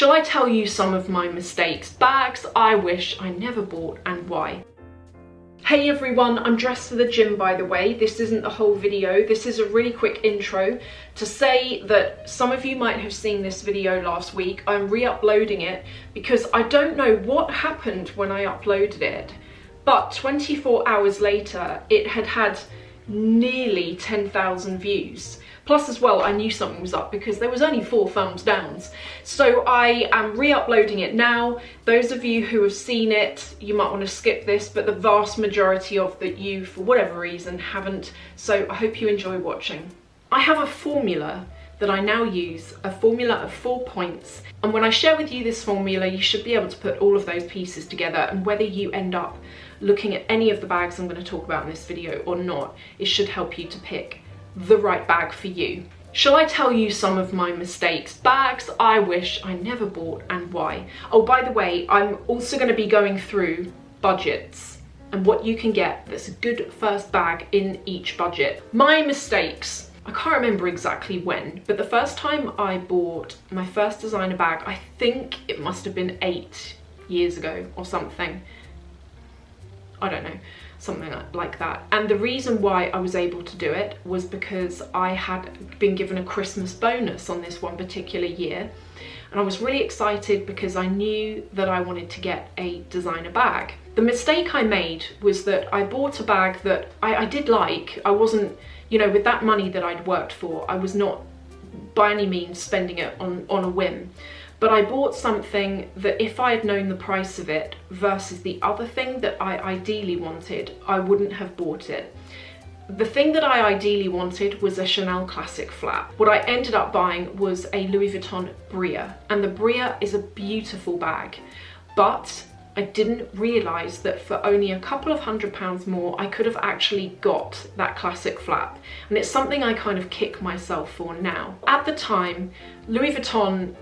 Shall I tell you some of my mistakes? Bags I wish I never bought and why. Hey everyone, I'm dressed for the gym by the way. This isn't the whole video. This is a really quick intro to say that some of you might have seen this video last week. I'm re-uploading it because I don't know what happened when I uploaded it, but 24 hours later it had nearly 10,000 views. Plus as well, I knew something was up because there was only 4 thumbs downs. So I am re-uploading it now. Those of you who have seen it, you might want to skip this, but the vast majority of you, for whatever reason, haven't. So I hope you enjoy watching. I have a formula that I now use, a formula of 4 points. And when I share with you this formula, you should be able to put all of those pieces together, and whether you end up looking at any of the bags I'm going to talk about in this video or not, it should help you to pick the right bag for you. Shall I tell you some of my mistakes? Bags I wish I never bought and why. Oh, by the way, I'm also going to be going through budgets and what you can get that's a good first bag in each budget. My mistakes. I can't remember exactly when, but the first time I bought my first designer bag, I think it must have been 8 years ago or something. I don't know, something like that. And the reason why I was able to do it was because I had been given a Christmas bonus on this one particular year. And I was really excited because I knew that I wanted to get a designer bag. The mistake I made was that I bought a bag that I did like. I wasn't, you know, with that money that I'd worked for, I was not by any means spending it on a whim. But I bought something that if I had known the price of it versus the other thing that I ideally wanted, I wouldn't have bought it. The thing that I ideally wanted was a Chanel classic flap. What I ended up buying was a Louis Vuitton Bria, and the Bria is a beautiful bag, but I didn't realise that for only a couple of £100 more, I could have actually got that classic flap. And it's something I kind of kick myself for now. At the time, Louis Vuitton,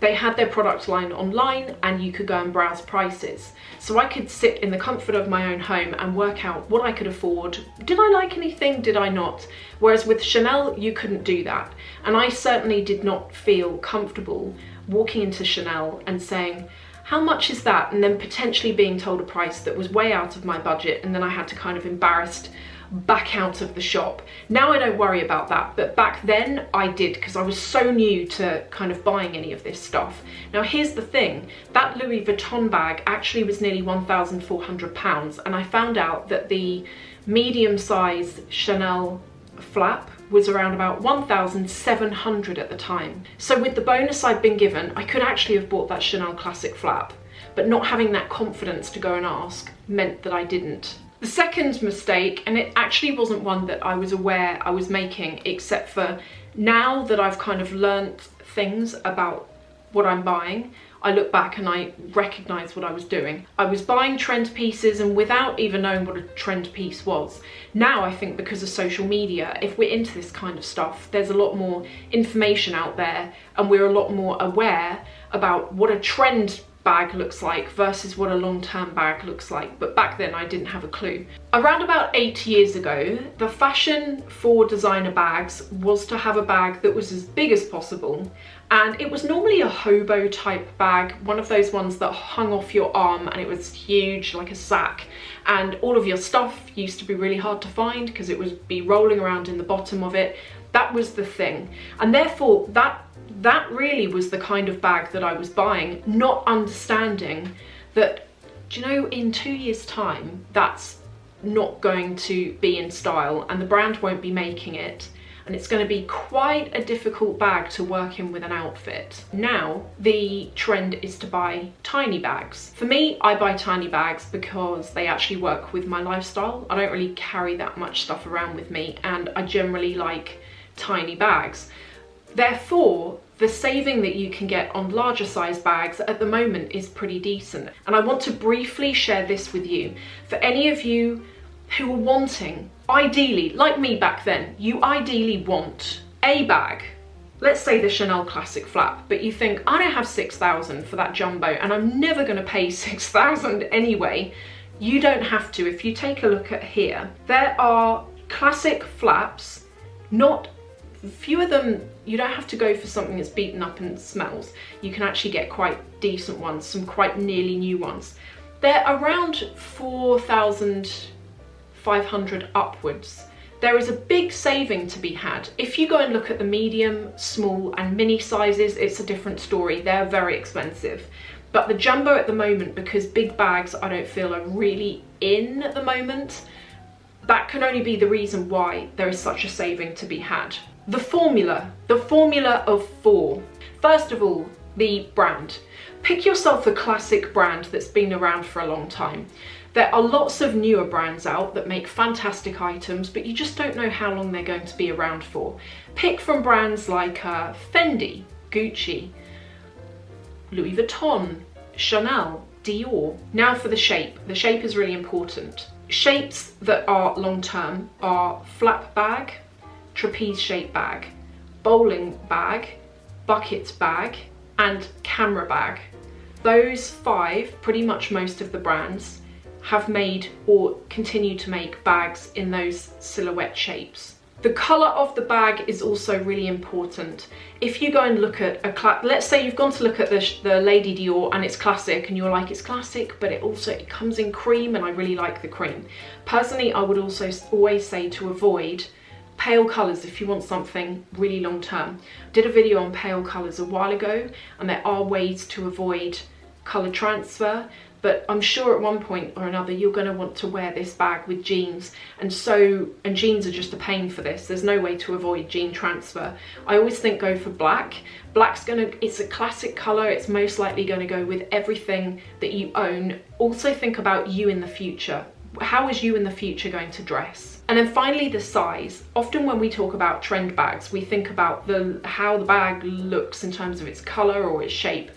they had their product line online and you could go and browse prices. So I could sit in the comfort of my own home and work out what I could afford. Did I like anything? Did I not? Whereas with Chanel, you couldn't do that. And I certainly did not feel comfortable walking into Chanel and saying, how much is that? And then potentially being told a price that was way out of my budget, and then I had to kind of embarrassed back out of the shop. Now I don't worry about that, but back then I did, because I was so new to kind of buying any of this stuff. Now here's the thing, that Louis Vuitton bag actually was nearly £1,400, and I found out that the medium-sized Chanel flap was around about 1,700 at the time. So with the bonus I'd been given, I could actually have bought that Chanel classic flap, but not having that confidence to go and ask meant that I didn't. The second mistake, and it actually wasn't one that I was aware I was making, except for now that I've kind of learnt things about what I'm buying, I look back and I recognise what I was doing. I was buying trend pieces and without even knowing what a trend piece was. Now I think because of social media, if we're into this kind of stuff, there's a lot more information out there and we're a lot more aware about what a trend bag looks like versus what a long-term bag looks like, but back then I didn't have a clue. Around about 8 years ago, the fashion for designer bags was to have a bag that was as big as possible, and it was normally a hobo type bag, one of those ones that hung off your arm and it was huge like a sack, and all of your stuff used to be really hard to find because it would be rolling around in the bottom of it. That was the thing, and therefore that really was the kind of bag that I was buying, not understanding that, do you know, in 2 years' time, that's not going to be in style and the brand won't be making it, and it's going to be quite a difficult bag to work in with an outfit. Now, the trend is to buy tiny bags. For me, I buy tiny bags because they actually work with my lifestyle. I don't really carry that much stuff around with me, and I generally like tiny bags. Therefore, the saving that you can get on larger size bags at the moment is pretty decent. And I want to briefly share this with you. For any of you who are wanting, ideally, like me back then, you ideally want a bag, let's say the Chanel classic flap, but you think, I don't have 6,000 for that jumbo and I'm never gonna pay 6,000 anyway. You don't have to. If you take a look at here, there are classic flaps, not few of them, you don't have to go for something that's beaten up and smells. You can actually get quite decent ones, some quite nearly new ones. They're around 4,500 upwards. There is a big saving to be had. If you go and look at the medium, small and mini sizes, it's a different story. They're very expensive. But the jumbo at the moment, because big bags I don't feel are really in at the moment, that can only be the reason why there is such a saving to be had. The formula of 4. First of all, the brand. Pick yourself a classic brand that's been around for a long time. There are lots of newer brands out that make fantastic items, but you just don't know how long they're going to be around for. Pick from brands like Fendi, Gucci, Louis Vuitton, Chanel, Dior. Now for the shape. The shape is really important. Shapes that are long-term are flap bag, trapeze shape bag, bowling bag, bucket bag, and camera bag. Those 5, pretty much most of the brands, have made or continue to make bags in those silhouette shapes. The colour of the bag is also really important. If you go and look at let's say you've gone to look at the Lady Dior and it's classic and you're like, it's classic, but it comes in cream and I really like the cream. Personally, I would also always say to avoid pale colours if you want something really long term. I did a video on pale colours a while ago, and there are ways to avoid colour transfer. But I'm sure at one point or another you're going to want to wear this bag with jeans, and jeans are just a pain for this. There's no way to avoid jean transfer. I always think go for black. It's a classic colour, it's most likely going to go with everything that you own. Also think about you in the future. How is you in the future going to dress? And then finally, the size. Often when we talk about trend bags, we think about how the bag looks in terms of its colour or its shape.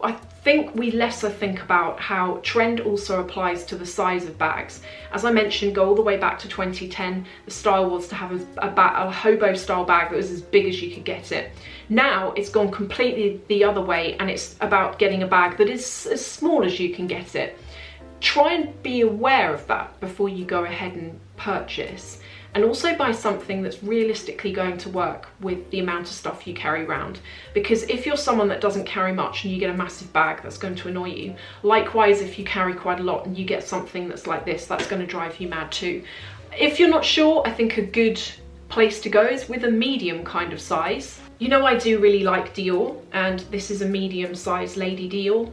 I think we lesser think about how trend also applies to the size of bags. As I mentioned, go all the way back to 2010. The style was to have a hobo style bag that was as big as you could get it. Now it's gone completely the other way, and it's about getting a bag that is as small as you can get it. Try and be aware of that before you go ahead and purchase. And also buy something that's realistically going to work with the amount of stuff you carry around. Because if you're someone that doesn't carry much and you get a massive bag, that's going to annoy you. Likewise, if you carry quite a lot and you get something that's like this, that's going to drive you mad too. If you're not sure, I think a good place to go is with a medium kind of size. You know, I do really like Dior, and this is a medium size Lady Dior.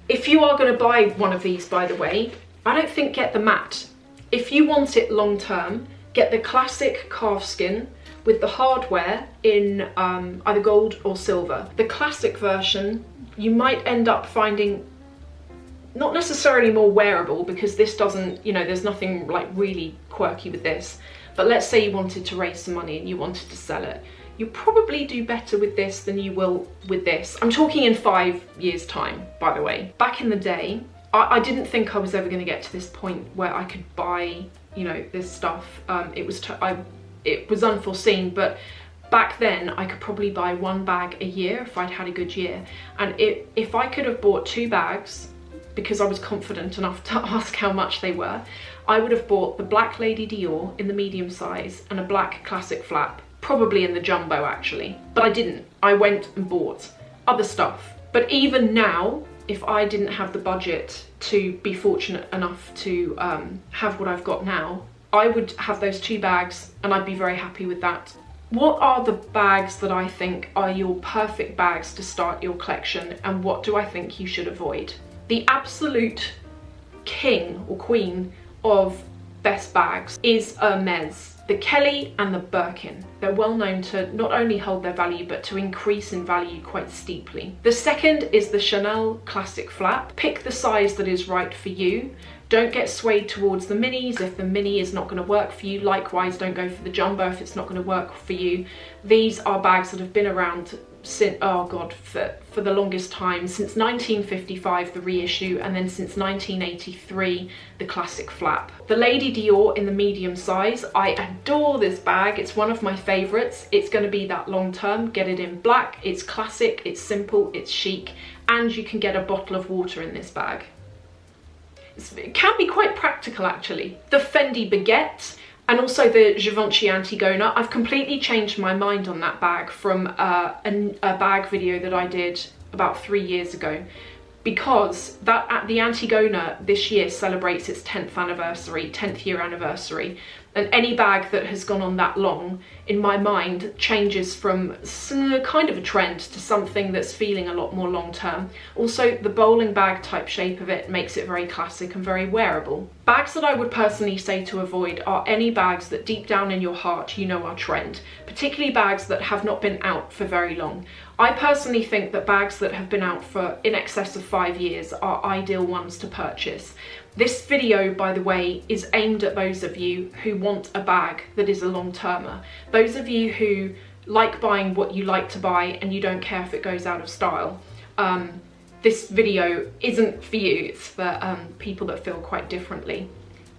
If you are going to buy one of these, by the way, I don't think get the matte. If you want it long term, get the classic calfskin with the hardware in either gold or silver. The classic version, you might end up finding not necessarily more wearable, because this doesn't, you know, there's nothing like really quirky with this. But let's say you wanted to raise some money and you wanted to sell it. You probably do better with this than you will with this. I'm talking in 5 years' time, by the way. Back in the day, I didn't think I was ever going to get to this point where I could buy, you know, this stuff. It was unforeseen, but back then I could probably buy 1 bag a year if I'd had a good year. And if I could have bought 2 bags, because I was confident enough to ask how much they were, I would have bought the black Lady Dior in the medium size and a black classic flap, probably in the jumbo actually. But I didn't. I went and bought other stuff. But even now, if I didn't have the budget to be fortunate enough to have what I've got now, I would have those 2 bags and I'd be very happy with that. What are the bags that I think are your perfect bags to start your collection, and what do I think you should avoid? The absolute king or queen of best bags is Hermes. The Kelly and the Birkin. They're well known to not only hold their value, but to increase in value quite steeply. The second is the Chanel Classic Flap. Pick the size that is right for you. Don't get swayed towards the minis if the mini is not going to work for you. Likewise, don't go for the jumbo if it's not going to work for you. These are bags that have been around since, oh god, for the longest time, since 1955 the reissue, and then since 1983 the classic flap. The Lady Dior in the medium size, I adore this bag. It's one of my favorites. It's going to be that long term. Get it in black. It's classic, it's simple, it's chic, and you can get a bottle of water in this bag. It can be quite practical actually. The Fendi baguette, And also the Givenchy Antigona. I've completely changed my mind on that bag from a bag video that I did about 3 years ago, because the Antigona this year celebrates its 10th year anniversary, and any bag that has gone on that long, in my mind, changes from kind of a trend to something that's feeling a lot more long term. Also, the bowling bag type shape of it makes it very classic and very wearable. Bags that I would personally say to avoid are any bags that deep down in your heart you know are trend, particularly bags that have not been out for very long. I personally think that bags that have been out for in excess of 5 years are ideal ones to purchase. This video, by the way, is aimed at those of you who want a bag that is a long-termer. Those of you who like buying what you like to buy and you don't care if it goes out of style. This video isn't for you, it's for people that feel quite differently.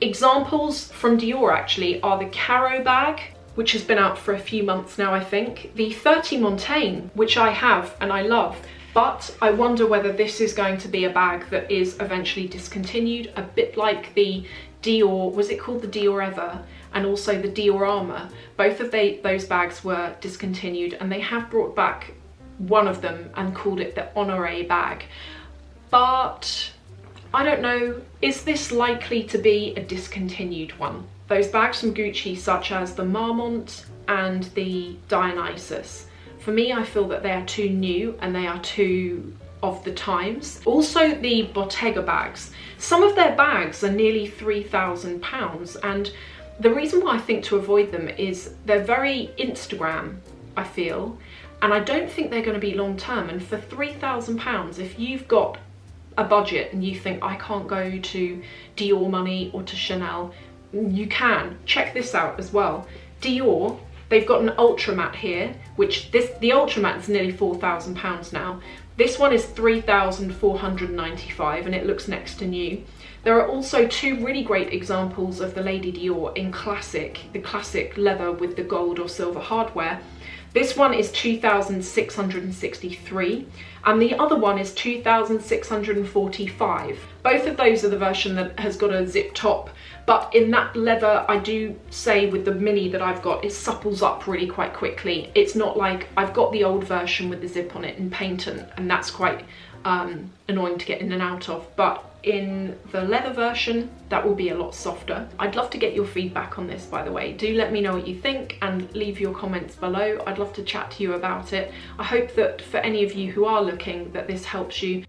Examples from Dior actually are the Caro bag, which has been out for a few months now, I think. The 30 Montaigne, which I have and I love, but I wonder whether this is going to be a bag that is eventually discontinued, a bit like the Dior, was it called the Dior Ever? And also the Dior Armour. Both of those bags were discontinued, and they have brought back one of them and called it the Honoré bag. But I don't know, is this likely to be a discontinued one? Those bags from Gucci, such as the Marmont and the Dionysus, for me, I feel that they are too new and they are too of the times. Also the Bottega bags. Some of their bags are nearly £3,000, and the reason why I think to avoid them is they're very Instagram, I feel, and I don't think they're going to be long term. And for £3,000, if you've got a budget and you think I can't go to Dior money or to Chanel, you can. Check this out as well. Dior, they've got an ultra matte here, which the ultra matte is nearly £4,000 now. This one is £3,495 and it looks next to new. There are also two really great examples of the Lady Dior in the classic leather with the gold or silver hardware. This one is £2,663 and the other one is £2,645. Both of those are the version that has got a zip top, but in that leather, I do say with the mini that I've got, it supples up really quite quickly. It's not like I've got the old version with the zip on it in patent, and that's quite annoying to get in and out of. But in the leather version, that will be a lot softer. I'd love to get your feedback on this, by the way. Do let me know what you think and leave your comments below. I'd love to chat to you about it. I hope that for any of you who are looking, that this helps you.